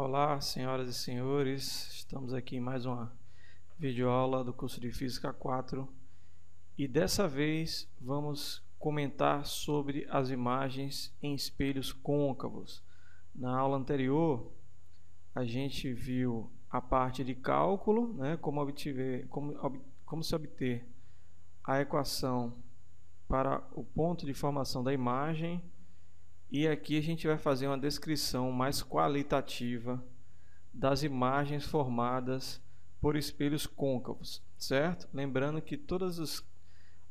Olá, senhoras e senhores, estamos aqui em mais uma videoaula do curso de Física 4 e dessa vez vamos comentar sobre as imagens em espelhos côncavos. Na aula anterior, a gente viu a parte de cálculo, né, como se obter a equação para o ponto de formação da imagem. E aqui a gente vai fazer uma descrição mais qualitativa das imagens formadas por espelhos côncavos, certo? Lembrando que todas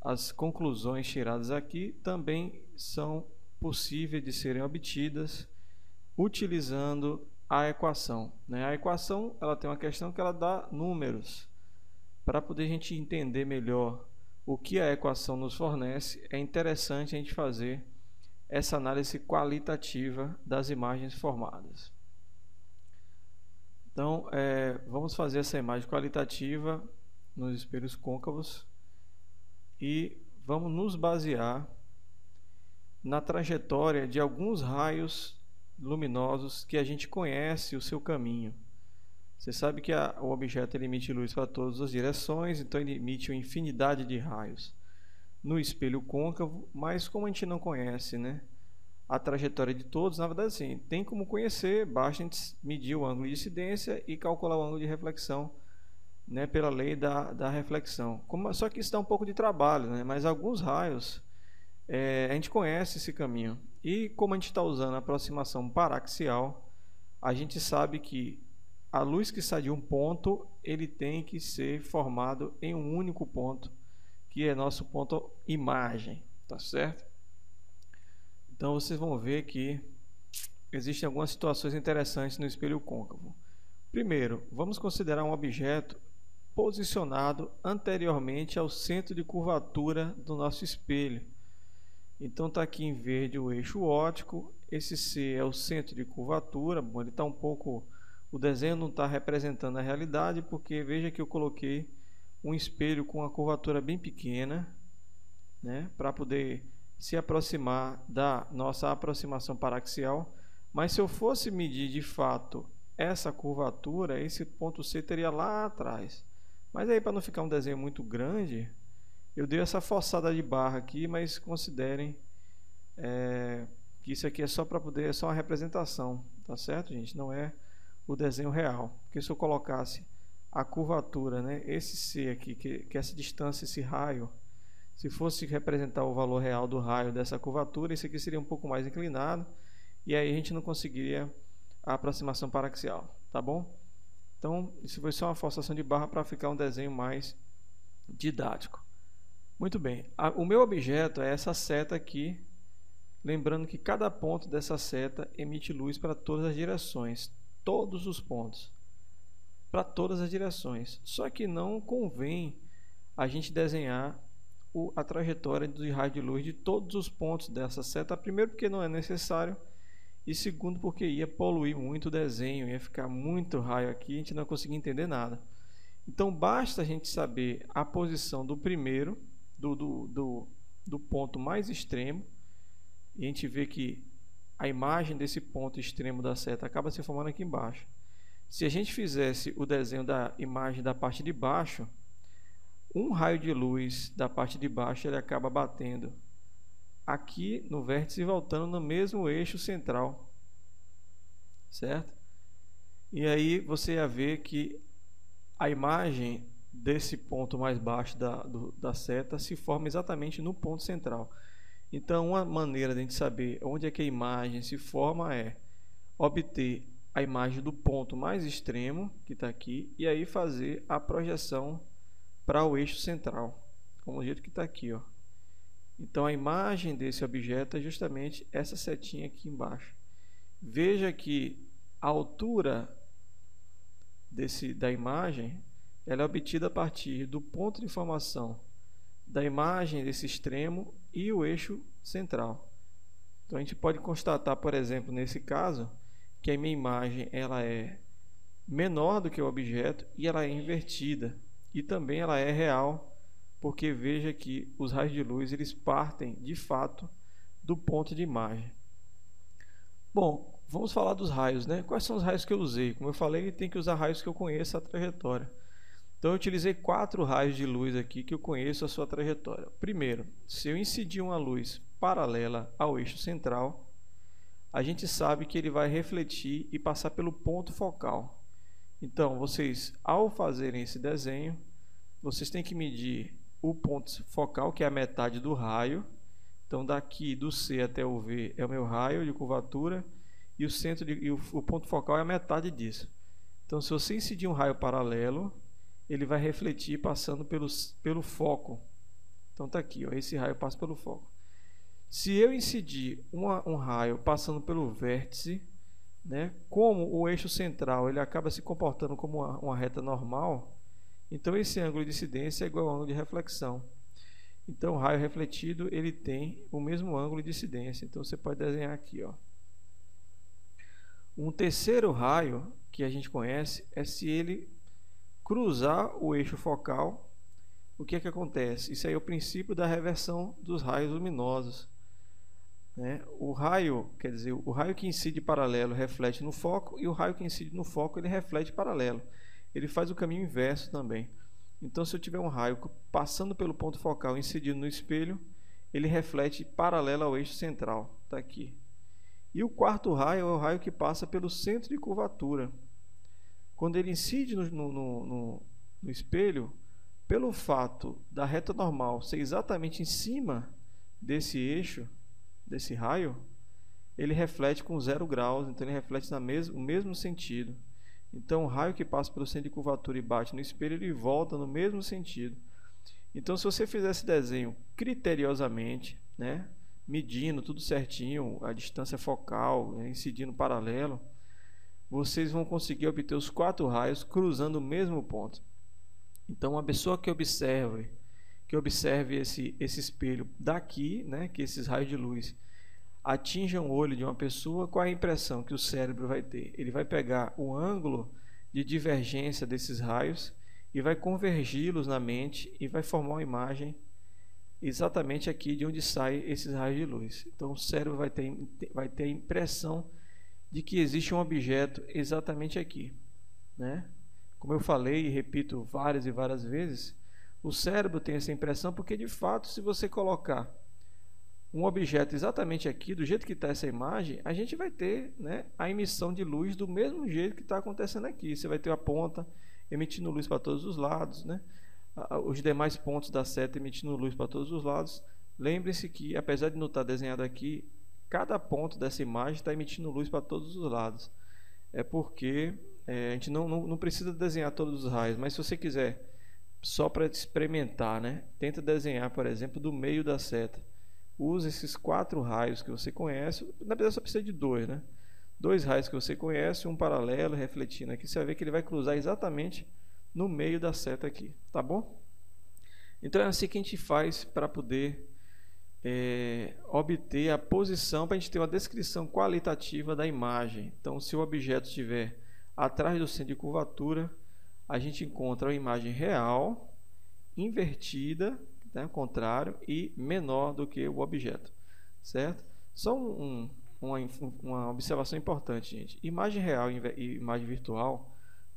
as conclusões tiradas aqui também são possíveis de serem obtidas utilizando a equação, né? A equação ela tem uma questão que ela dá números. Para poder a gente entender melhor o que a equação nos fornece, é interessante a gente fazer essa análise qualitativa das imagens formadas. Então, vamos fazer essa imagem qualitativa nos espelhos côncavos e vamos nos basear na trajetória de alguns raios luminosos que a gente conhece o seu caminho. Você sabe que o objeto ele emite luz para todas as direções, então ele emite uma infinidade de raios no espelho côncavo, mas como a gente não conhece, né, a trajetória de todos, na verdade sim, tem como conhecer, basta a gente medir o ângulo de incidência e calcular o ângulo de reflexão, né, pela lei da reflexão. Só que isso dá um pouco de trabalho, né, mas alguns raios a gente conhece esse caminho. E como a gente está usando a aproximação paraxial, a gente sabe que a luz que sai de um ponto, ele tem que ser formado em um único ponto, que é nosso ponto imagem, tá certo? Então vocês vão ver que existem algumas situações interessantes no espelho côncavo. Primeiro, vamos considerar um objeto posicionado anteriormente ao centro de curvatura do nosso espelho. Então está aqui em verde o eixo óptico, esse C é o centro de curvatura. Bom, ele está um pouco, o desenho não está representando a realidade, porque veja que eu coloquei um espelho com uma curvatura bem pequena, né, para poder se aproximar da nossa aproximação paraxial. Mas se eu fosse medir de fato essa curvatura, esse ponto C teria lá atrás. Mas aí, para não ficar um desenho muito grande, eu dei essa forçada de barra aqui, mas considerem que isso aqui é só para poder, é só uma representação, tá certo, gente? Não é o desenho real. Porque se eu colocasse a curvatura, né, esse C aqui, que essa distância, esse raio, se fosse representar o valor real do raio dessa curvatura, esse aqui seria um pouco mais inclinado, e aí a gente não conseguiria a aproximação paraxial, tá bom? Então, isso foi só uma forçação de barra para ficar um desenho mais didático. Muito bem, o meu objeto é essa seta aqui, lembrando que cada ponto dessa seta emite luz para todas as direções, todos os pontos, para todas as direções. Só que não convém a gente desenhar a trajetória de raio de luz de todos os pontos dessa seta, primeiro porque não é necessário, e segundo porque ia poluir muito o desenho, ia ficar muito raio aqui, a gente não conseguia entender nada. Então basta a gente saber a posição do primeiro, do ponto mais extremo, e a gente vê que a imagem desse ponto extremo da seta acaba se formando aqui embaixo. Se a gente fizesse o desenho da imagem da parte de baixo, um raio de luz da parte de baixo ele acaba batendo aqui no vértice e voltando no mesmo eixo central, certo? E aí você ia ver que a imagem desse ponto mais baixo da seta se forma exatamente no ponto central. Então uma maneira de a gente saber onde é que a imagem se forma é obter a imagem do ponto mais extremo, que está aqui, e aí fazer a projeção para o eixo central, como o jeito que está aqui, ó. Então a imagem desse objeto é justamente essa setinha aqui embaixo. Veja que a altura da imagem ela é obtida a partir do ponto de formação da imagem desse extremo e o eixo central. Então a gente pode constatar, por exemplo, nesse caso, que a minha imagem ela é menor do que o objeto e ela é invertida. E também ela é real, porque veja que os raios de luz eles partem de fato do ponto de imagem. Bom, Vamos falar dos raios, né? Quais são os raios que eu usei? Como eu falei, tem que usar raios que eu conheça a trajetória. Então eu utilizei 4 raios de luz aqui que eu conheço a sua trajetória. Primeiro, se eu incidir uma luz paralela ao eixo central, a gente sabe que ele vai refletir e passar pelo ponto focal. Então, vocês, ao fazerem esse desenho, vocês têm que medir o ponto focal, que é a metade do raio. Então, daqui do C até o V é o meu raio de curvatura, e o centro e o ponto focal é a metade disso. Então, se você incidir um raio paralelo, ele vai refletir passando pelo foco. Então, está aqui, ó, esse raio passa pelo foco. Se eu incidir um raio passando pelo vértice, né, como o eixo central ele acaba se comportando como uma reta normal, então esse ângulo de incidência é igual ao ângulo de reflexão. Então, o raio refletido ele tem o mesmo ângulo de incidência. Então, você pode desenhar aqui, ó. Um terceiro raio que a gente conhece é se ele cruzar o eixo focal. O que é que acontece? Isso aí é o princípio da reversão dos raios luminosos, né? O raio, quer dizer, o raio que incide paralelo reflete no foco, e o raio que incide no foco ele reflete paralelo. Ele faz o caminho inverso também. Então, se eu tiver um raio passando pelo ponto focal incidindo no espelho, ele reflete paralelo ao eixo central. Está aqui. E o quarto raio é o raio que passa pelo centro de curvatura. Quando ele incide no espelho, pelo fato da reta normal ser exatamente em cima desse eixo, desse raio, ele reflete com 0 graus, então ele reflete no mesmo sentido. Então, o raio que passa pelo centro de curvatura e bate no espelho, ele volta no mesmo sentido. Então, se você fizer esse desenho criteriosamente, né, medindo tudo certinho, a distância focal, né, incidindo paralelo, vocês vão conseguir obter os 4 raios cruzando o mesmo ponto. Então, uma pessoa que observe esse espelho daqui, né, que esses raios de luz atinjam o olho de uma pessoa, qual é a impressão que o cérebro vai ter? Ele vai pegar o ângulo de divergência desses raios e vai convergi-los na mente e vai formar uma imagem exatamente aqui de onde saem esses raios de luz. Então, o cérebro vai ter a impressão de que existe um objeto exatamente aqui, né? Como eu falei e repito várias e várias vezes, o cérebro tem essa impressão porque, de fato, se você colocar um objeto exatamente aqui, do jeito que está essa imagem, a gente vai ter, né, a emissão de luz do mesmo jeito que está acontecendo aqui. Você vai ter a ponta emitindo luz para todos os lados, né? Os demais pontos da seta emitindo luz para todos os lados. Lembre-se que, apesar de não estar desenhado aqui, cada ponto dessa imagem está emitindo luz para todos os lados. É porque a gente não precisa desenhar todos os raios, mas se você quiser, só para experimentar, né, tenta desenhar, por exemplo, do meio da seta. Use esses 4 raios que você conhece. Na verdade, só precisa de 2, né? 2 raios que você conhece, um paralelo refletindo aqui. Você vai ver que ele vai cruzar exatamente no meio da seta aqui, tá bom? Então é assim que a gente faz para poder obter a posição, para a gente ter uma descrição qualitativa da imagem. Então, se o objeto estiver atrás do centro de curvatura, a gente encontra uma imagem real, invertida, né, ao contrário, e menor do que o objeto, certo? Só uma observação importante, gente. Imagem real e imagem virtual,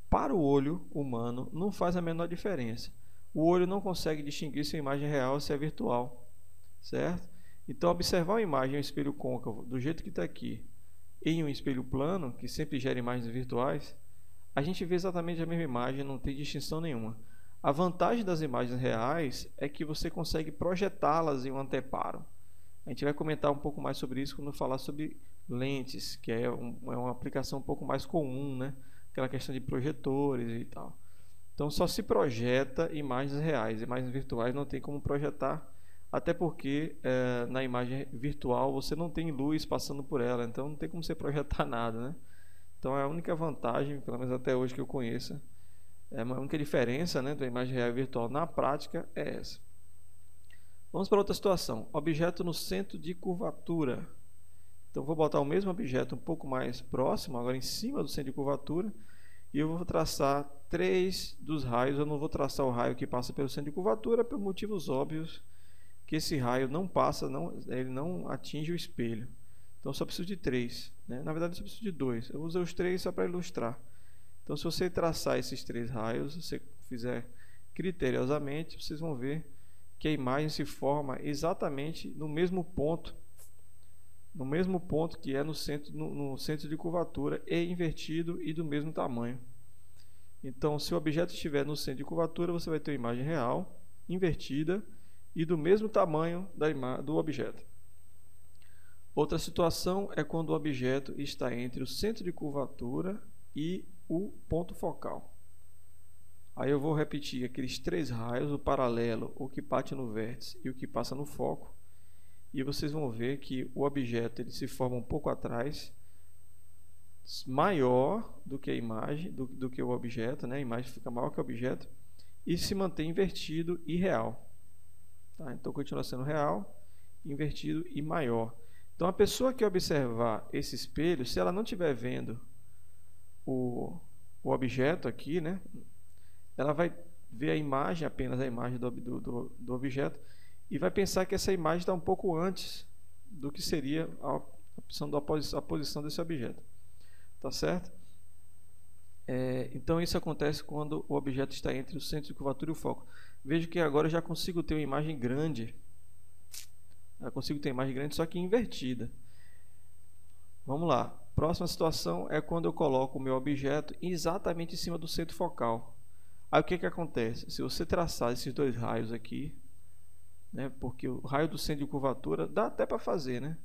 para o olho humano, não faz a menor diferença. O olho não consegue distinguir se a imagem é real ou se é virtual, certo? Então, observar uma imagem em um espelho côncavo, do jeito que está aqui, em um espelho plano, que sempre gera imagens virtuais, a gente vê exatamente a mesma imagem, não tem distinção nenhuma. A vantagem das imagens reais é que você consegue projetá-las em um anteparo. A gente vai comentar um pouco mais sobre isso quando falar sobre lentes, que é uma aplicação um pouco mais comum, né? Aquela questão de projetores e tal. Então, só se projeta imagens reais. Imagens virtuais não tem como projetar, até porque na imagem virtual você não tem luz passando por ela, então não tem como você projetar nada, né? Então, a única vantagem, pelo menos até hoje que eu conheço, a única diferença, né, da imagem real e virtual na prática é essa. Vamos para outra situação. Objeto no centro de curvatura. Então, vou botar o mesmo objeto um pouco mais próximo, agora em cima do centro de curvatura, e eu vou traçar 3 dos raios. Eu não vou traçar o raio que passa pelo centro de curvatura por motivos óbvios, que esse raio não passa, ele não atinge o espelho, Então eu só preciso de 3, né? Na verdade eu só preciso de 2. Eu usei os 3 só para ilustrar. Então se você traçar esses 3 raios, se você fizer criteriosamente, vocês vão ver que a imagem se forma exatamente no mesmo ponto que é no centro de curvatura, e invertido e do mesmo tamanho. Então, se o objeto estiver no centro de curvatura, você vai ter uma imagem real, invertida e do mesmo tamanho do objeto. Outra situação é quando o objeto está entre o centro de curvatura e o ponto focal. Aí eu vou repetir aqueles 3 raios, o paralelo, o que bate no vértice e o que passa no foco. E vocês vão ver que o objeto ele se forma um pouco atrás, maior do que a imagem, do que o objeto, né? A imagem fica maior que o objeto e se mantém invertido e real. Tá? Então continua sendo real, invertido e maior. Então a pessoa que observar esse espelho, se ela não estiver vendo o objeto aqui, né? Ela vai ver a imagem, apenas a imagem do objeto, e vai pensar que essa imagem está um pouco antes do que seria a posição desse objeto. Tá certo? Então isso acontece quando o objeto está entre o centro de curvatura e o foco. Vejo que agora eu já consigo ter uma imagem grande. Eu consigo ter uma imagem grande, só que invertida. Vamos lá. Próxima situação é quando eu coloco o meu objeto exatamente em cima do centro focal. Aí o que acontece? Se você traçar esses 2 raios aqui, né, porque o raio do centro de curvatura dá até para fazer, né?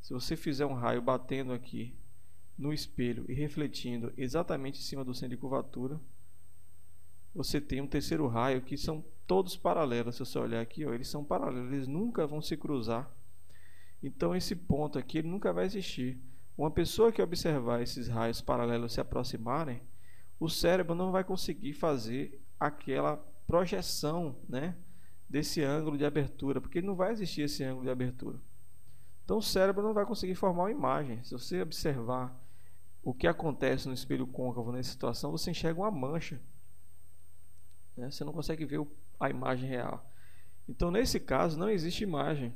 Se você fizer um raio batendo aqui no espelho e refletindo exatamente em cima do centro de curvatura, você tem um terceiro raio que são todos paralelos. Se você olhar aqui, ó, eles são paralelos, eles nunca vão se cruzar. Então esse ponto aqui ele nunca vai existir. Uma pessoa que observar esses raios paralelos se aproximarem, o cérebro não vai conseguir fazer aquela projeção, né, desse ângulo de abertura, porque não vai existir esse ângulo de abertura. Então o cérebro não vai conseguir formar uma imagem. Se você observar o que acontece no espelho côncavo nessa situação, você enxerga uma mancha, né? Você não consegue ver a imagem real. Então nesse caso não existe imagem.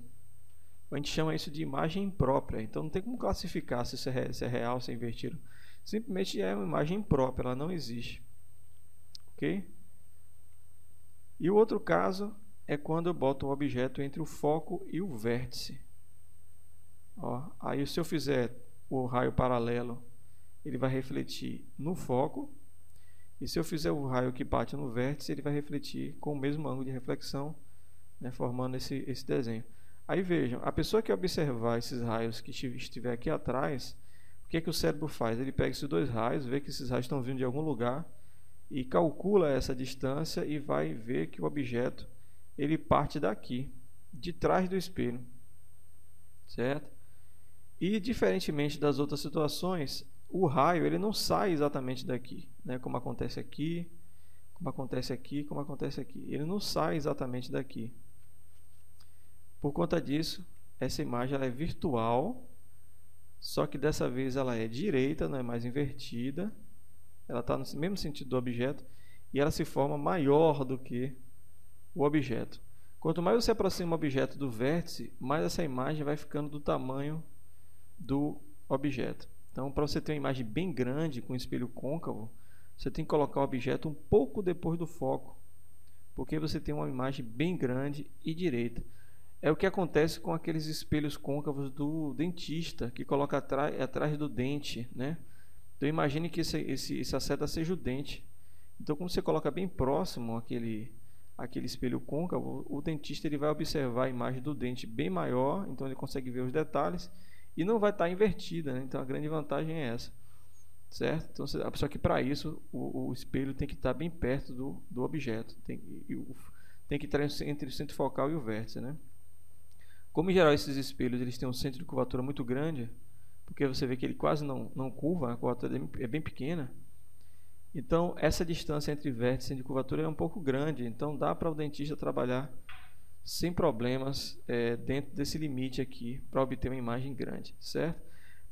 A gente chama isso de imagem imprópria. Então não tem como classificar se isso é real, se é invertido. Simplesmente é uma imagem imprópria, ela não existe. Ok? E o outro caso é quando eu boto um objeto entre o foco e o vértice. Ó, aí se eu fizer o raio paralelo, ele vai refletir no foco. E se eu fizer o raio que bate no vértice, ele vai refletir com o mesmo ângulo de reflexão, né, formando esse desenho. Aí vejam, a pessoa que observar esses raios que estiver aqui atrás, o que é que o cérebro faz? Ele pega esses 2 raios, vê que esses raios estão vindo de algum lugar e calcula essa distância e vai ver que o objeto ele parte daqui, de trás do espelho, certo? E diferentemente das outras situações, o raio ele não sai exatamente daqui, né? Como acontece aqui, como acontece aqui, como acontece aqui. Ele não sai exatamente daqui. Por conta disso, essa imagem ela é virtual, só que dessa vez ela é direita, não é mais invertida. Ela está no mesmo sentido do objeto e ela se forma maior do que o objeto. Quanto mais você aproxima o objeto do vértice, mais essa imagem vai ficando do tamanho do objeto. Então, para você ter uma imagem bem grande com espelho côncavo, você tem que colocar o objeto um pouco depois do foco, porque você tem uma imagem bem grande e direita. É o que acontece com aqueles espelhos côncavos do dentista, que coloca atrás do dente, né? Então imagine que essa seta seja o dente. Então, como você coloca bem próximo aquele espelho côncavo, o dentista ele vai observar a imagem do dente bem maior, então ele consegue ver os detalhes e não vai estar invertida, né? Então a grande vantagem é essa, certo? Então, só que para isso o espelho tem que estar bem perto do objeto, tem que estar entre o centro focal e o vértice, né? Como em geral esses espelhos eles têm um centro de curvatura muito grande, porque você vê que ele quase não curva, a curvatura é bem pequena. Então essa distância entre vértice e centro de curvatura é um pouco grande, então dá para o dentista trabalhar sem problemas dentro desse limite aqui para obter uma imagem grande, certo?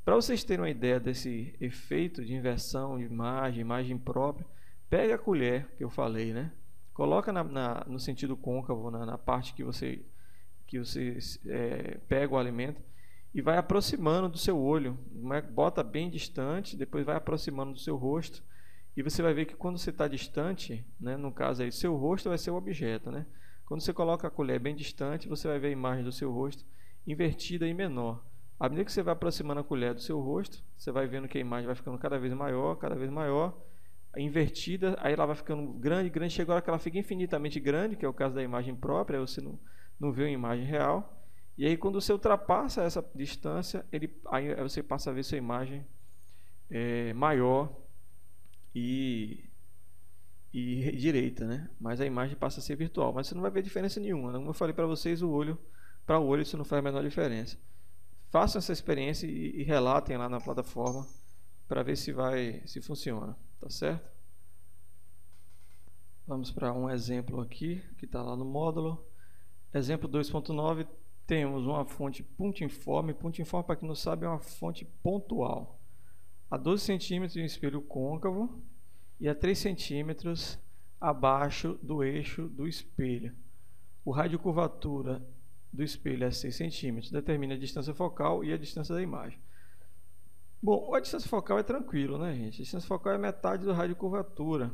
Para vocês terem uma ideia desse efeito de inversão de imagem própria, pega a colher que eu falei, né? Coloca no sentido côncavo, na parte que você pega o alimento, e vai aproximando do seu olho. Bota bem distante, depois vai aproximando do seu rosto. E você vai ver que quando você está distante, né, no caso aí, seu rosto vai ser o objeto, né? Quando você coloca a colher bem distante, você vai ver a imagem do seu rosto invertida e menor. À medida que você vai aproximando a colher do seu rosto, você vai vendo que a imagem vai ficando cada vez maior, invertida, aí ela vai ficando grande, grande, chega a hora que ela fica infinitamente grande, que é o caso da imagem própria, aí você não vê a imagem real. E aí quando você ultrapassa essa distância, aí você passa a ver sua imagem maior e direita, né? Mas a imagem passa a ser virtual, mas você não vai ver diferença nenhuma, né? Como eu falei para vocês, o olho para o olho isso não faz a menor diferença. Façam essa experiência e relatem lá na plataforma para ver se funciona, tá certo? Vamos para um exemplo aqui que está lá no módulo. Exemplo 2.9, temos uma fonte pontiforme. Pontiforme, para quem não sabe, é uma fonte pontual. A 12 centímetros de um espelho côncavo e a 3 centímetros abaixo do eixo do espelho. O raio de curvatura do espelho é 6 centímetros. Determine a distância focal e a distância da imagem. Bom, a distância focal é tranquilo, né, gente? A distância focal é metade do raio de curvatura.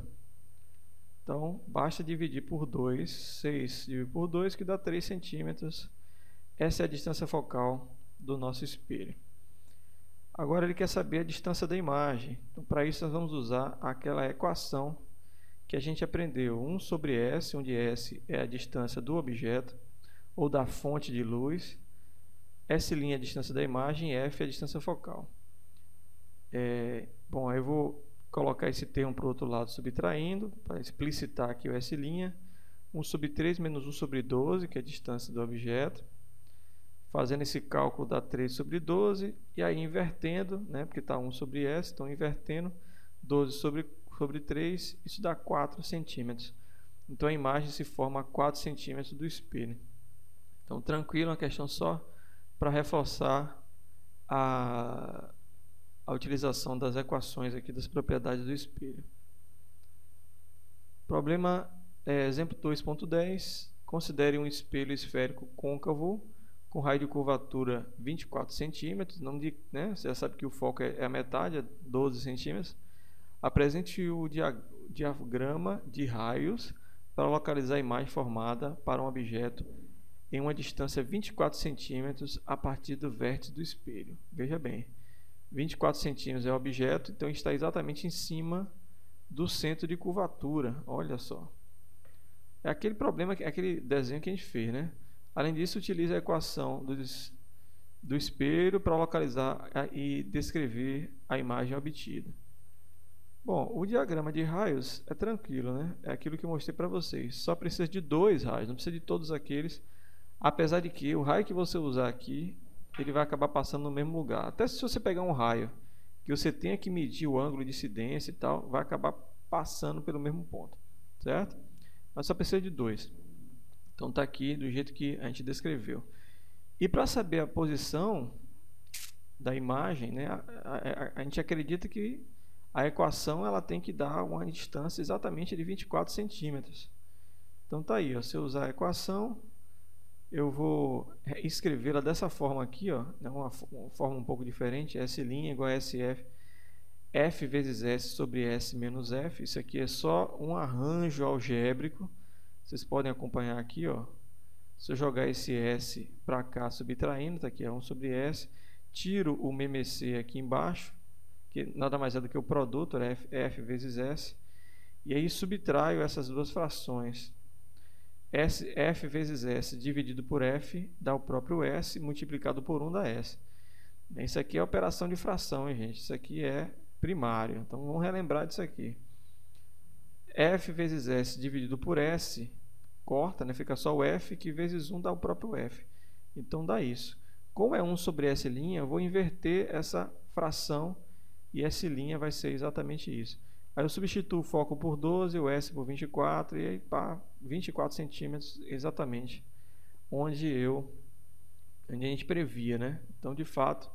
Então, basta dividir por 2, 6 dividido por 2, que dá 3 centímetros. Essa é a distância focal do nosso espelho. Agora ele quer saber a distância da imagem. Então, para isso nós vamos usar aquela equação que a gente aprendeu. 1 sobre S, onde S é a distância do objeto ou da fonte de luz. S' é a distância da imagem e F é a distância focal. Bom, aí eu vou colocar esse termo para o outro lado subtraindo, para explicitar aqui o S'. 1 sobre 3 menos 1 sobre 12, que é a distância do objeto. Fazendo esse cálculo dá 3 sobre 12, e aí invertendo, né, porque está 1 sobre S, então invertendo, 12 sobre 3, isso dá 4 centímetros. Então a imagem se forma a 4 centímetros do espelho. Então tranquilo, uma questão só para reforçar a utilização das equações aqui das propriedades do espelho. Problema exemplo 2.10. Considere um espelho esférico côncavo com raio de curvatura 24 centímetros. Né? Você já sabe que o foco é a metade, é 12 centímetros. Apresente o diagrama de raios para localizar a imagem formada para um objeto em uma distância 24 centímetros a partir do vértice do espelho. Veja bem, 24 centímetros é o objeto, então está exatamente em cima do centro de curvatura. Olha só. É aquele problema, aquele desenho que a gente fez, né? Além disso, utiliza a equação do espelho para localizar e descrever a imagem obtida. Bom, o diagrama de raios é tranquilo, né? É aquilo que eu mostrei para vocês. Só precisa de 2 raios, não precisa de todos aqueles. Apesar de que o raio que você usar aqui, ele vai acabar passando no mesmo lugar. Até se você pegar um raio que você tenha que medir o ângulo de incidência e tal, vai acabar passando pelo mesmo ponto, certo? Mas só precisa de 2. Então está aqui do jeito que a gente descreveu. E para saber a posição da imagem, né, a gente acredita que a equação ela tem que dar uma distância exatamente de 24 centímetros. Então está aí, ó, se eu usar a equação, eu vou escrevê-la dessa forma aqui, ó, né, uma forma um pouco diferente. S' igual a SF, F vezes S sobre S menos F. Isso aqui é só um arranjo algébrico. Vocês podem acompanhar aqui, ó. Se eu jogar esse S para cá subtraindo, tá aqui, é 1 sobre S. Tiro o MMC aqui embaixo, que nada mais é do que o produto, né, F vezes S. E aí subtraio essas duas frações. F vezes S dividido por F dá o próprio S multiplicado por 1 dá S. Isso aqui é operação de fração, hein, gente? Isso aqui é primário. Então vamos relembrar disso aqui. F vezes S dividido por S corta, né? Fica só o F, que vezes 1 dá o próprio F. Então dá isso. Como é 1 sobre S', eu vou inverter essa fração e S' vai ser exatamente isso. Aí eu substituo o foco por 12, o S por 24, e aí pá, 24 centímetros exatamente onde a gente previa, né? Então, de fato,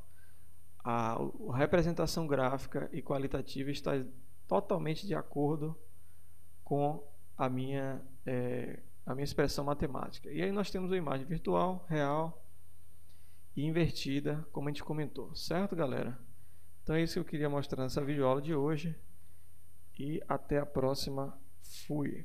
a representação gráfica e qualitativa está totalmente de acordo com a minha expressão matemática. E aí nós temos a imagem virtual, real, e invertida, como a gente comentou, certo, galera? Então é isso que eu queria mostrar nessa videoaula de hoje e até a próxima. Fui!